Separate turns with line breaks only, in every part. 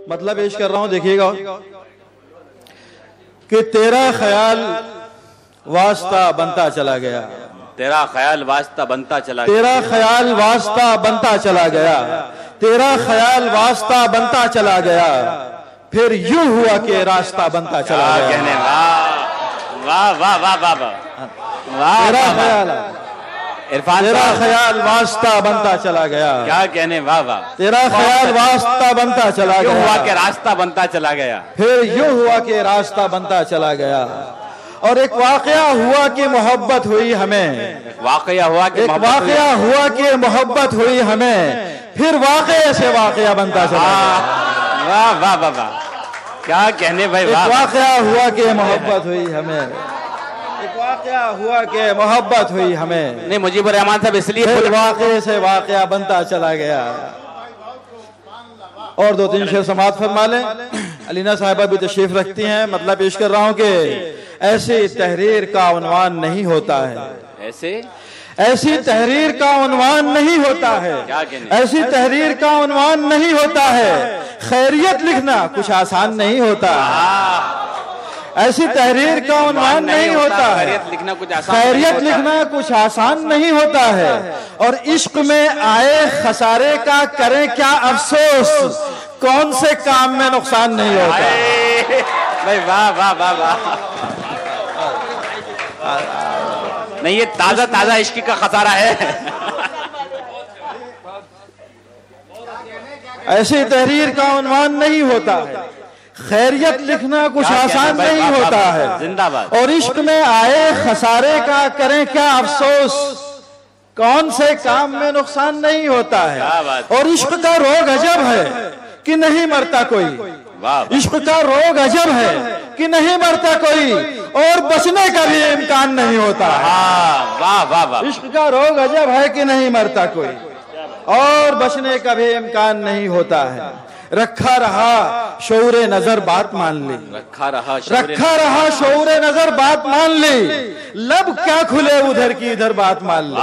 مطلب پیش کر رہا ہوں، دیکھیے گا کہ تیرا خیال واسطہ بنتا چلا گیا،
تیرا خیال واسطہ بنتا چلا گیا،
تیرا خیال واسطہ بنتا چلا گیا، تیرا خیال واسطہ بنتا چلا گیا، پھر یوں ہوا کہ راستہ بنتا چلا گیا۔
کہنے واہ واہ واہ واہ واہ،
تیرا خیال
عرفان
تیرا خیال واسطہ بنتا چلا گیا،
کیا کہنے، واہ واہ،
تیرا خیال واسطہ بنتا چلا
یوں ہوا
گیا،
کہ راستہ بنتا چلا گیا،
پھر یوں ہوا کہ راستہ بنتا چلا گیا۔ اور ایک واقعہ ہوا کہ محبت ہوئی ہمیں،
واقعہ ہوا کہ
ایک واقعہ ہوا کہ محبت ہوئی ہمیں، پھر واقعے سے واقعہ بنتا چلا گیا۔
واہ واہ واہ واہ، کیا کہنے بھائی،
ایک
واہ،
واقعہ ہوا کہ محبت ہوئی ہمیں، ایک واقعہ ہوا کہ محبت ہوئی ہمیں،
نہیں مجیب الرحمان صاحب اس لیے
پھر واقعے سے واقعہ بنتا چلا گیا۔ اور دو تین شعر سماعت فرما لیں۔ علینا صاحبہ بھی تشریف رکھتی ہیں۔ مطلب پیش کر رہا ہوں کہ ایسی تحریر کا عنوان نہیں ہوتا ہے، ایسی تحریر کا عنوان نہیں ہوتا ہے، ایسی تحریر کا عنوان نہیں ہوتا ہے، خیریت لکھنا کچھ آسان نہیں ہوتا ہے، ایسی تحریر کا عنوان نہیں ہوتا ہے، خیریت لکھنا کچھ آسان نہیں ہوتا ہے، اور عشق میں آئے خسارے کا کریں کیا افسوس، کون سے کام میں نقصان نہیں ہوتا۔
بھائی واہ واہ واہ واہ، نہیں یہ تازہ تازہ عشق کا خسارہ ہے۔
ایسی تحریر کا عنوان نہیں ہوتا ہے، خیریت لکھنا کچھ آسان نہیں ہوتا ہے،
زندہ باد،
اور عشق میں آئے خسارے کا کریں کیا افسوس، کون سے کام میں نقصان نہیں ہوتا ہے، اور عشق کا روگ عجب ہے کہ نہیں مرتا کوئی، عشق کا روگ عجب ہے کہ نہیں مرتا کوئی، اور بچنے کا بھی امکان نہیں ہوتا ہے، عشق کا روگ عجب ہے کہ نہیں مرتا کوئی، اور بچنے کا بھی امکان نہیں ہوتا ہے۔ رکھا رہا شعور نظر بات مان لی،
رکھا رہا
شعور نظر بات مان لی، لب کیا کھلے ادھر کی ادھر بات مان لی،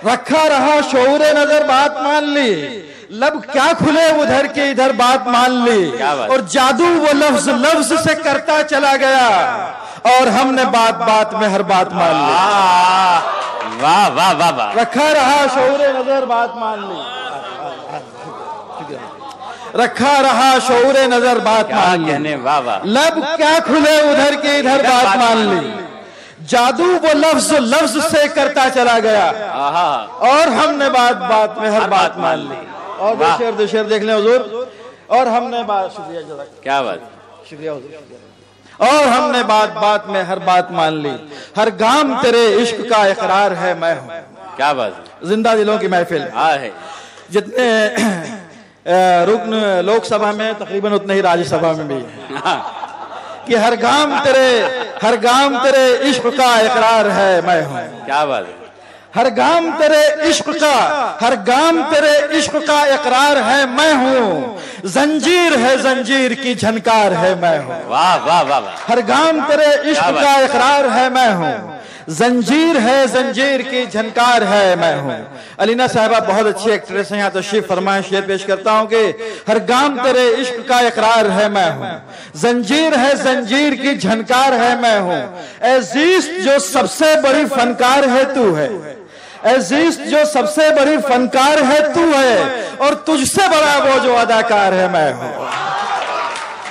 رکھا رہا شعور نظر بات مان لی، لب کیا کھلے ادھر کی ادھر بات مان لی، اور جادو وہ لفظ لفظ سے کرتا چلا گیا، اور ہم نے بات بات میں ہر بات مان لی۔
واہ واہ واہ واہ،
رکھا رہا شعور نظر بات مان لی، رکھا رہا شعور نظر بات مان لی، لب کیا کھلے ادھر کی ادھر بات مان لی، جادو وہ لفظ لفظ سے کرتا چلا گیا، اور ہم نے بات بات میں ہر بات مان لی۔ اور دو شعر دیکھ لیں حضور۔ اور ہم نے بات، شکریہ جزاک،
کیا بات،
شکریہ حضور، اور ہم نے بات بات میں ہر بات مان لی، ہر گام تیرے عشق کا اقرار ہے میں ہوں۔
کیا بات،
زندہ دلوں کی محفل، جتنے رکن لوک سبھا میں تقریباً اتنے ہی راجیہ سبھا میں بھی ہے، کہ ہر گام تیرے عشق کا اقرار ہے میں ہوں۔
کیا بات،
ہر گام تیرے عشق کا اقرار ہے میں ہوں، زنجیر ہے زنجیر کی جھنکار ہے میں ہوں۔
واہ واہ واہ،
ہر گام تیرے عشق کا اقرار ہے میں ہوں، زنجیر ہے زنجیر کی جھنکار ہے میں ہوں۔ علینا صاحبہ بہت اچھی ایکٹریس ہیں، یہاں تشریف فرمائیں، شعر پیش کرتا ہوں کہ ہر گام تیرے عشق کا اقرار ہے میں ہوں، زنجیر ہے زنجیر کی جھنکار ہے میں ہوں، اے زیست جو سب سے بڑی فنکار ہے تو ہے، اے زیست جو سب سے بڑی فنکار ہے تو ہے، اور تجھ سے بڑا وہ جو اداکار ہے میں ہوں،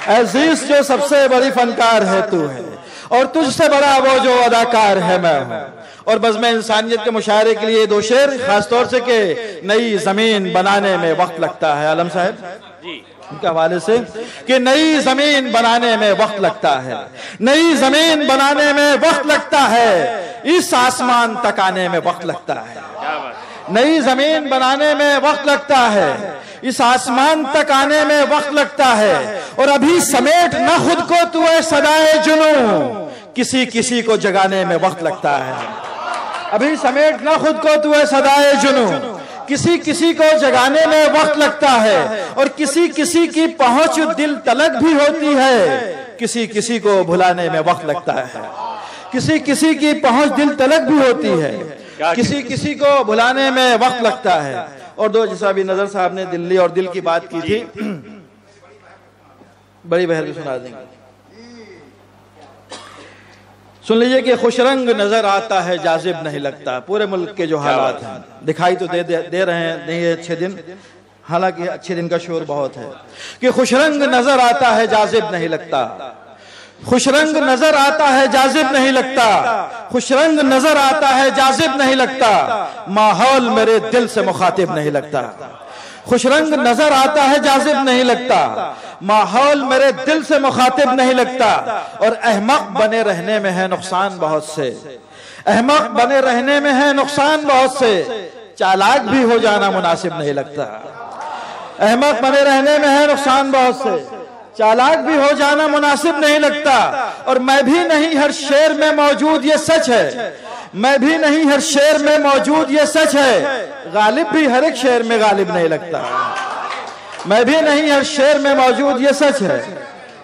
اے زیست جو سب سے بڑی فنکار ہے تو ہے، اور تجھ سے بڑا وہ جو اداکار ہے میں ہوں۔ اور بزم انسانیت کے مشاعرے کے لیے دو شعر، خاص طور سے کہ نئی زمین بنانے میں وقت لگتا ہے، عالم صاحب ان کے حوالے سے، کہ نئی زمین بنانے میں وقت لگتا ہے، نئی زمین بنانے میں وقت لگتا ہے، اس آسمان تک آنے میں وقت لگتا ہے، نئی زمین بنانے میں وقت لگتا ہے، اس آسمان تک آنے میں وقت لگتا ہے، اور ابھی سمیٹ نہ خود کو تو اے صدائے جنوں، کسی کسی کو جگانے میں وقت لگتا ہے، ابھی سمیٹ نہ خود کو تو اے صدائے جنوں، کسی کسی کو جگانے میں وقت لگتا ہے، اور کسی کسی کی پہنچ دل تلک بھی ہوتی ہے، کسی کسی کو بھلانے میں وقت لگتا ہے، کسی کسی کی پہنچ دل تلک بھی ہوتی ہے، کسی کسی کو بھلانے میں وقت لگتا ہے۔ اور دو جیسا بھی نظر صاحب نے دلی اور دل کی بات کی تھی، بڑی بہر بھی سنا دیں گے. سن لیجئے کہ خوش رنگ نظر آتا ہے جاذب نہیں لگتا. پورے ملک کے جو حالات ہیں دکھائی تو دے رہے ہیں نہیں ہے اچھے دن، حالانکہ اچھے دن کا شور بہت ہے. کہ خوش رنگ نظر آتا ہے جاذب نہیں لگتا، خوش رنگ نظر آتا ہے جاذب نہیں لگتا، خوش رنگ نظر آتا ہے جاذب نہیں لگتا، ماحول میرے دل سے مخاطب نہیں لگتا. خوش رنگ نظر آتا ہے جاذب نہیں لگتا، ماحول میرے دل سے مخاطب نہیں لگتا. اور احمق بنے رہنے میں ہے نقصان بہت سے، احمق بنے رہنے میں ہے نقصان بہت سے، چالاک بھی ہو جانا مناسب نہیں لگتا. احمق بنے رہنے میں ہے نقصان بہت سے، چالاک بھی ہو جانا مناسب نہیں لگتا. اور میں بھی نہیں ہر شعر میں موجود یہ سچ ہے، میں بھی نہیں ہر شعر میں موجود یہ سچ ہے، غالب بھی ہر ایک شعر میں غالب نہیں لگتا. میں بھی نہیں ہر شعر میں موجود یہ سچ ہے،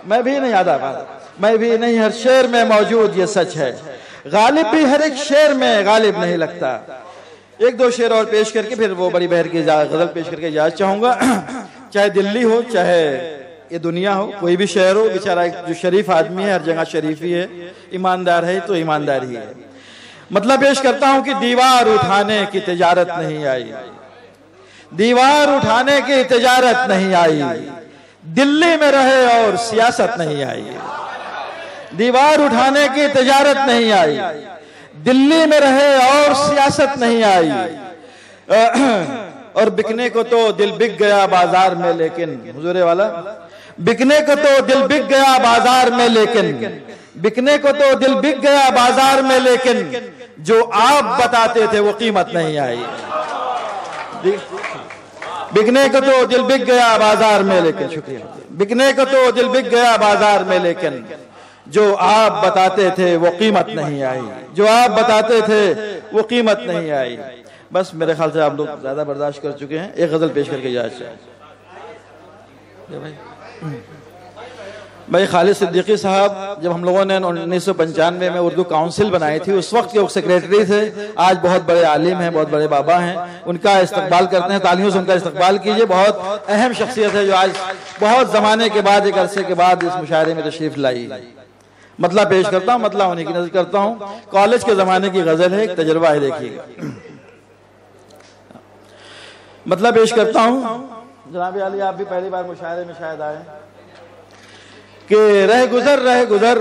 میں بھی نہیں یاد آتا، میں بھی نہیں ہر شعر میں موجود یہ سچ ہے، غالب بھی ہر ایک شعر میں غالب نہیں لگتا. ایک دو شعر اور پیش کر کے پھر وہ بڑی بہر کی غزل پیش کر کے اجازت چاہوں گا. چاہے دلی ہو چاہے یہ دنیا ہو، کوئی بھی شہر ہو، بیچارہ جو شریف آدمی ہے ہر جگہ شریف ہی ہے، ایماندار ہے تو ایماندار ہی ہے. مطلب پیش کرتا ہوں کہ دیوار اٹھانے کی تجارت نہیں آئی، دیوار اٹھانے کی تجارت نہیں آئی، دلی میں رہے اور سیاست نہیں آئی. دیوار اٹھانے کی تجارت نہیں آئی، دلی میں رہے اور سیاست نہیں آئی. اور بکنے کو تو دل بک گیا بازار میں لیکن، حضور والا، بکنے کو تو دل بک گیا بازار میں لیکن، بکنے کو تو دل بک گیا بازار میں لیکن، جو آپ بتاتے تھے وہ قیمت نہیں آئی. بکنے کو تو دل بک گیا بازار میں لیکن، شکریہ، بکنے کو تو دل بک گیا بازار میں لیکن، جو آپ بتاتے تھے وہ قیمت نہیں آئی، جو آپ بتاتے تھے وہ قیمت نہیں آئی. بس میرے خیال سے آپ لوگ زیادہ برداشت کر چکے ہیں. ایک غزل پیش کر کے اجازت چاہیے. بھائی خالد صدیقی صاحب جب ہم لوگوں نے 1995 میں اردو کاؤنسل بنائی تھی اس وقت کے وہ سیکریٹری تھے، آج بہت بڑے عالم ہیں، بہت بڑے بابا ہیں. ان کا استقبال کرتے ہیں، تالیوں سے ان کا استقبال کیجئے. بہت اہم شخصیت ہے جو آج بہت زمانے کے بعد، ایک عرصے کے بعد اس مشاعرے میں تشریف لائی. مطلع پیش کرتا ہوں، مطلع ہونے کی نظر کرتا ہوں. کالج کے زمانے کی غزل ہے، ایک تجربہ ہے، دیکھیے گا. مطلع پیش کرتا ہوں. جناب علی آپ بھی پہلی بار مشاعرے میں شاید آئے کہ رہ گزر رہ گزر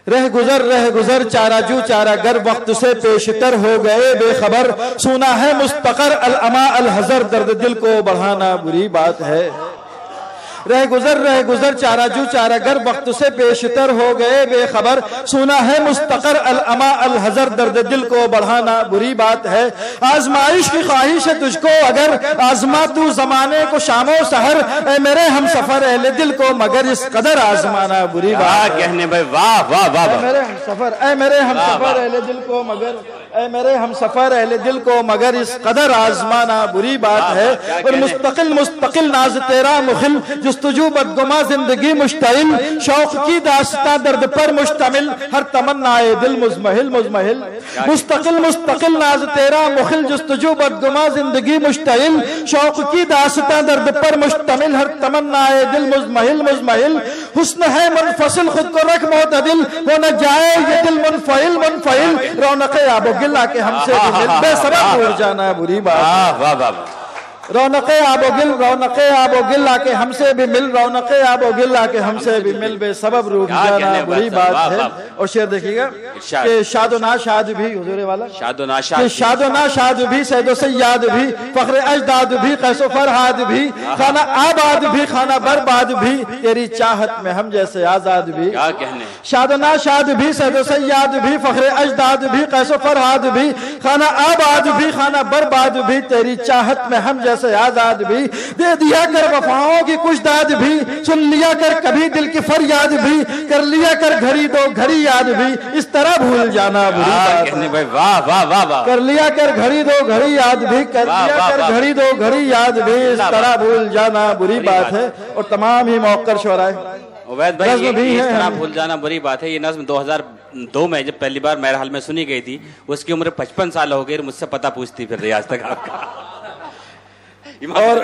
رہ گزر رہ گزر چارہ جو چارہ گر وقت سے پیشتر ہو گئے بے خبر. سونا ہے مستقر العما الحذر درد دل کو بڑھانا بری بات ہے. رہ گزر چارہ جو چارہ گر وقت سے پیشتر ہو گئے بے خبر. سونا ہے مستقر العما الحذر درد دل کو بڑھانا بری بات ہے. آزمائش کی خواہش ہے تجھ کو اگر آزما تو زمانے کو شام و سحر. اے میرے ہم سفر اہل دل کو مگر اس قدر آزمانا بری بات ہے.
کہنے بھائی واہ واہ واہ.
اے میرے ہم سفر، اے میرے ہم سفر اہل دل کو مگر، اے میرے ہم سفر اہل دل کو مگر اس قدر آزمانا بری بات ہے. اور مستقل ناز تیرا مخل جستجو بدگما زندگی مشتعل. شوق کی داستان درد پر مشتمل ہر تمنا دل مزمحل مزمحل. مستقل ناز تیرا مخل جستجو بدگما زندگی مشتعل. شوق کی داستان درد پر مشتمل ہر تمنا دل مزمحل مزمحل. حسن ہے منفصل خود کو رکھ معتدل ہو نہ جائے یہ دل منفعل منفعل. رونق آب و گل کے ہم سے بھی مل بے سبب بھول جانا بری بات. رونق آب و گل، رونق آب و گل کے ہم سے بھی مل، رونق آب و گل کے ہم سے بھی مل بے سبب روٹھ جانا بری بات ہے. اور شعر دیکھیے گا کہ شاد و ناشاد بھی، حضور والا، شاد و ناشاد بھی، سید و سیاد بھی، فخر اجداد بھی، قیس و فرہاد بھی، خانہ آباد بھی، خانہ برباد بھی، تیری چاہت میں ہم جیسے آزاد بھی. شاد و ناشاد بھی، سید و سیاد بھی، فخر اجداد بھی، قیس و فرہاد بھی، خانہ آباد بھی، خانہ برباد بھی، تیری چاہت میں ہم جیسے آزاد بھی. دے دیا کر وفاؤں کی کچھ داد بھی، سن لیا کر کبھی دل کی فریاد بھی، کر لیا کر گھڑی دو گھڑی یاد بھی، اس طرح بھول جانا بری بات. کر لیا کر گھڑی دو گھڑی یاد بھی، کر لیا کر گھڑی دو گھڑی یاد بھی، اس طرح بھول جانا بری بات ہے. اور تمام ہی موقر شعراء
عبید بھائی یہ اس طرح بھول جانا بری بات ہے. یہ نظم 2002 میں جب پہلی بار میرے حال میں سنی گئی تھی، اس کی عمر 55 سال ہو گئی، مجھ سے پتہ پوچھتی پھر رہی آج تک آپ کا.
اور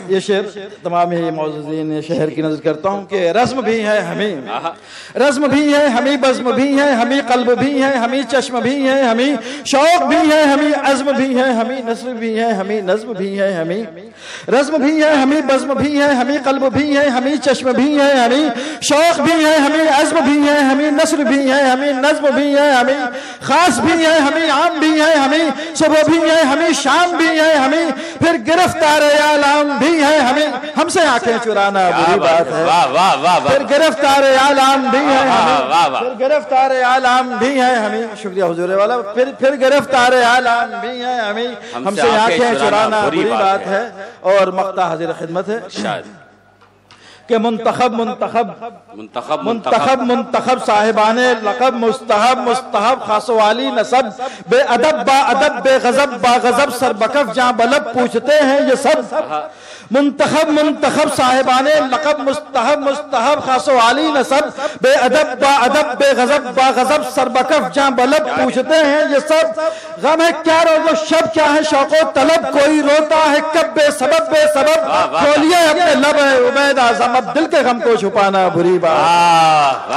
یہ شعر تمام ہی معززین شہر کی نظر کرتا ہوں کہ رزم بھی ہے ہمیں، رزم بھی ہے ہمیں، بزم بھی ہے ہمیں، قلب بھی ہے ہمیں، چشم بھی ہے ہمیں، شوق بھی ہے ہمیں، عزم بھی ہے ہمیں، نثر بھی ہے ہمیں، نظم بھی ہے ہمیں، رزم بھی ہے ہمیں، بزم بھی ہے ہمیں، قلب بھی ہے ہمیں، چشم بھی ہے ہمیں، شوق بھی ہے ہمیں، عزم بھی ہے ہمیں، نثر بھی ہے ہمیں، نظم بھی ہے ہمیں، خاص بھی ہے ہمیں، عام بھی ہے ہمیں، صبح بھی ہے ہمیں، شام بھی ہے ہمیں، پھر گرفتار عالم بھی ہے ہمیں، ہم سے آنکھیں چرانا بری بات ہے، پھر گرفتار عالم بھی ہے ہمیں، پھر گرفتار عالم بھی ہے ہمیں، شکریہ حضور والا، پھر گرفتار عالم بھی ہے ہمیں، ہم سے آنکھیں چرانا بری بات ہے۔ اور مقطع حاضر خدمت ہے کہ منتخب صاحبان لقب مستحب خاص والی نسب، بے ادب با ادب بے غضب با غضب سر بکف جہاں بلب پوچھتے ہیں یہ سب، منتخب صاحبان لقب مستحب خاص والی نسب، بے ادب با ادب بے غضب با غضب سر بکف جہاں بلب پوچھتے ہیں یہ سب، غم ہے کیا روز و شب کیا ہے شوق و طلب، کوئی روتا ہے کب بے سبب کھولیے اپنے لب عبید اعظم، اب دل کے غم کو چھپانا بری بات۔